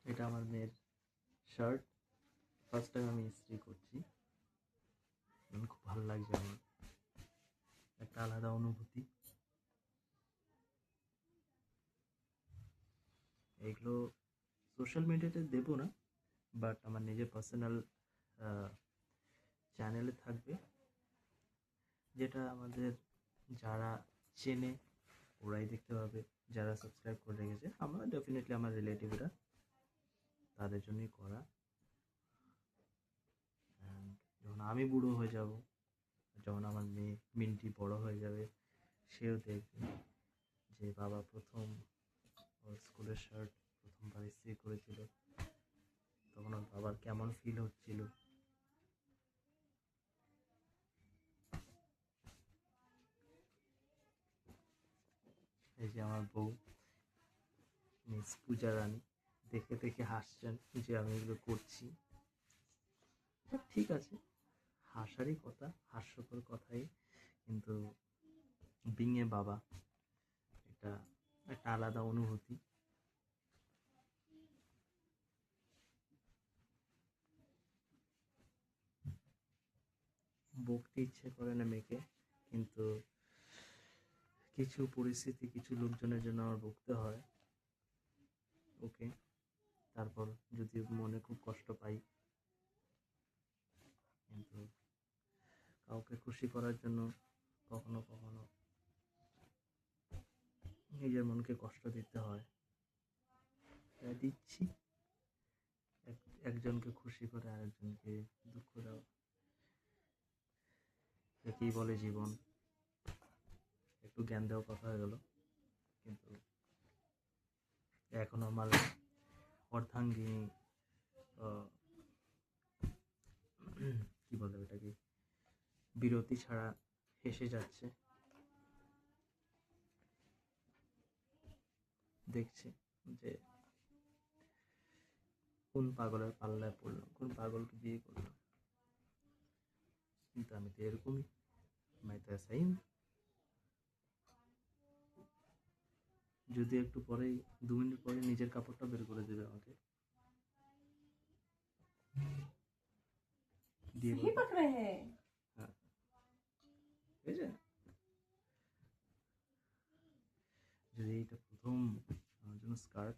এটা আমার মেয়ের শার্ট, ফার্স্ট টাইম আমি ইস্ত্রি করছি। খুব ভালো লাগছে আমার, একটা আলাদা অনুভূতি। এগুলো সোশ্যাল মিডিয়াতে দেবো না, বাট আমার নিজের পার্সোনাল চ্যানেলে থাকবে, যেটা আমাদের যারা চেনে ওরাই দেখতে পাবে, যারা সাবস্ক্রাইব করে রেখেছে আমরা ডেফিনেটলি আমার রিলেটিভরা তাদের জন্যই করা। অ্যান্ড যখন আমি বুড়ো হয়ে যাব, যখন আমার মেয়ে মিন্টি বড় হয়ে যাবে, সেও দেখবে যে বাবা প্রথম ওর স্কুলের শার্ট প্রথমবার ইস্ত্রি করেছিল, তখন ওর বাবার কেমন ফিল হচ্ছিল। এই যে আমার বউ মিস পূজা রানী দেখে দেখে হাসছেন যে আমি এগুলো করছি। ঠিক আছে, হাসারই কথা, হাস্যকর কথাই, কিন্তু বিং এ বাবা এটা একটা আলাদা অনুভূতি। বকতে ইচ্ছে করে না মেয়েকে, কিন্তু কিছু পরিস্থিতি, কিছু লোকজনের জন্য আমার বকতে হয় ওকে। তারপর যদি মনে খুব কষ্ট পাই, কিন্তু কাউকে খুশি করার জন্য কখনো কখনো নিজের মনকে কষ্ট দিতে হয়, তাই দিচ্ছি। একজনকে খুশি করে আরেকজনকে দুঃখ দাও, একেই বলে জীবন। একটু জ্ঞান দেওয়ার কথা হয়ে গেল, কিন্তু এখন আমার অর্ধাঙ্গিনী কি বলে ওটাকে, বিরতি ছাড়া হেসে যাচ্ছে, দেখছে যে কোন পাগলের পাল্লায় পড়লাম, কোন পাগলকে বিয়ে করলাম। কিন্তু আমি তো এরকমই, मैं तो ऐसा ही हूँ। যদি একটু পরেই 2 মিনিট পরে নিজের কাপড়টা বের করে দেবে আমাকে দিয়ে सही पक रहे हैं। হ্যাঁ, ঠিক আছে। যদি এইটা প্রথম আমার জন্য স্কার্ট,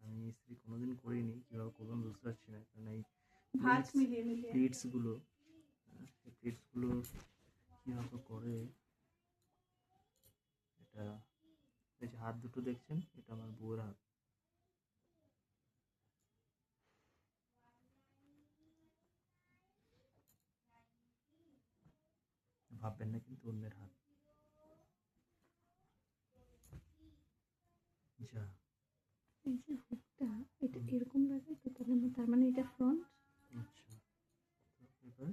আমি ইস্ত্রি কোনোদিন করিনি, কীভাবে করলাম বুঝতে পারছি না, কারণ এই हाथ मिलिए मिलिए প্লিটসগুলো, এই প্লিটসগুলো কীভাবে করে, এটা এই যে হাত দুটো দেখছেন, এটা আমার বউয়ের হাত। ভাববেন না কিন্তু অন্যের হাত। যা এই যে হুকটা এটা এরকম লাগে তো, তাহলে তার মানে এটা ফ্রন্ট। আচ্ছা, এবার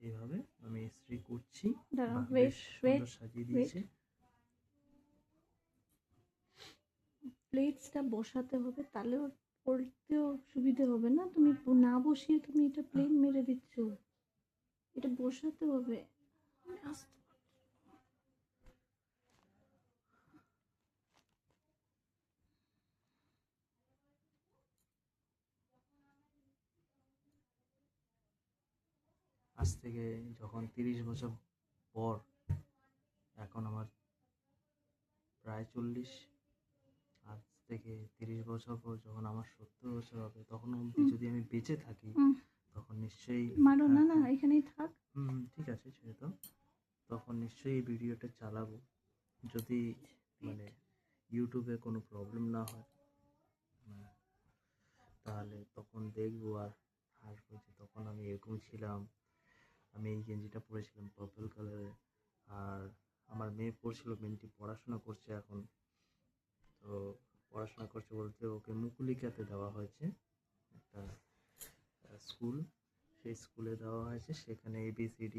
এইভাবে আমি ইস্ত্রি করছি। দাঁড়াও, বাহ, ওয়েট বেশ ওয়েট সুন্দর সাজিয়ে ওয়েট, দিয়েছে। প্লেটসটা বসাতে হবে, তাহলে ওর পড়তেও সুবিধে হবে না। তুমি না বসিয়ে তুমি এটা প্লেন মেরে দিচ্ছ, এটা বসাতে হবে। আস্তে আজ থেকে যখন 30 বছর পর, এখন আমার প্রায় 40, আজ থেকে 30 বছর পর যখন আমার 70 বছর হবে, তখন অবধি যদি আমি বেঁচে থাকি, তখন নিশ্চয়ই মারো না, না এখানেই থাক। ঠিক আছে, ছেড়ে দাও। তখন নিশ্চয়ই এই ভিডিওটা চালাবো, যদি মানে ইউটিউবে কোনো প্রবলেম না হয়, তাহলে তখন দেখবো আর হাসবো যে তখন আমি এরকম ছিলাম। আমি এই গেঞ্জিটা পরেছিলাম পার্পল কালারের, আর আমার মেয়ে পড়ছিল, মেয়েটি পড়াশোনা করছে এখন। তো পড়াশোনা করছে বলতে ওকে মুকুলিকাতে দেওয়া হয়েছে, একটা স্কুল, সেই স্কুলে দেওয়া হয়েছে, সেখানে ABCD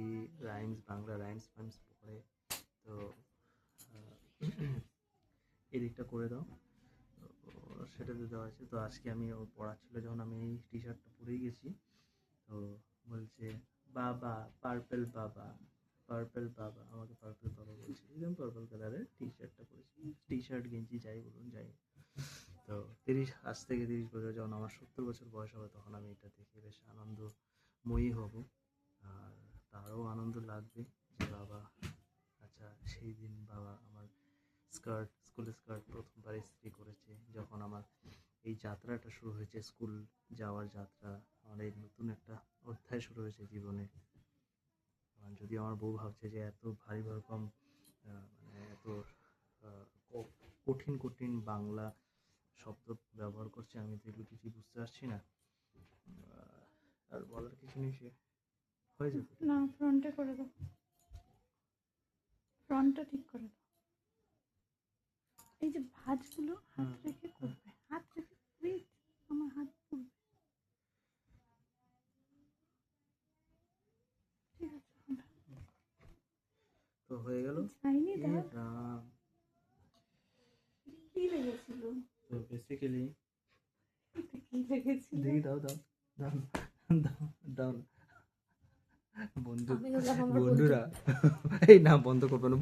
রাইমস, বাংলা রাইমস ফাইমস পড়ে। তো এদিকটা করে দাও, সেটাতে দেওয়া আছে। তো আজকে আমি ও পড়াচ্ছিল যখন, আমি এই টি শার্টটা পরেই গেছি, তো বলছে বাবা পার্পেল বাবা, পার্পল বাবা, আমাকে পার্পল বাবা বলছে, একদম পার্পল কালারের টি শার্টটা পরেছি, টি শার্ট গেঞ্জি যাই বলুন যাই। তো আজ থেকে 30 বছর, যখন আমার 70 বছর বয়স হবে তখন আমি এটা দেখে বেশ আনন্দময়ী হব। আর তারও আনন্দ লাগবে যে বাবা, আচ্ছা সেই দিন বাবা আমার স্কুলের স্কার্ট প্রথমবার ইস্ত্রি করেছে, যখন আমার এই যাত্রাটা শুরু হয়েছে, স্কুল যাওয়ার যাত্রা, আমার এই নতুন একটা অধ্যায় শুরু হয়েছে জীবনে। যদি আমার বউ ভাবছে যে এত ভারী ভরকম মানে এত কঠিন কঠিন বাংলা শব্দ ব্যবহার করছে, আমি তো এগুলো কিছুই বুঝতে পারছি না। আর বলার কিছু নেই, সে হয়ে যাবে। না, ফ্রন্টে করে দাও, ফ্রন্টটা ঠিক করে দাও। এই যে ভাঁজগুলো হাত রেখে করবে, হাত রেখে, wait, আমার হাত পড়বে। ঠিক আছে, হবে। তো হয়ে গেল। যাইনি এ দাঁত, রাম। কি লেগেছিল? তো বেসিক্যালি কি লেগেছিল? দেখি, দাও দাও দাও দাও দাও না। আমি হলাম আমার বন্ধু। বন্ধুরা, এই না বন্ধ করবো না।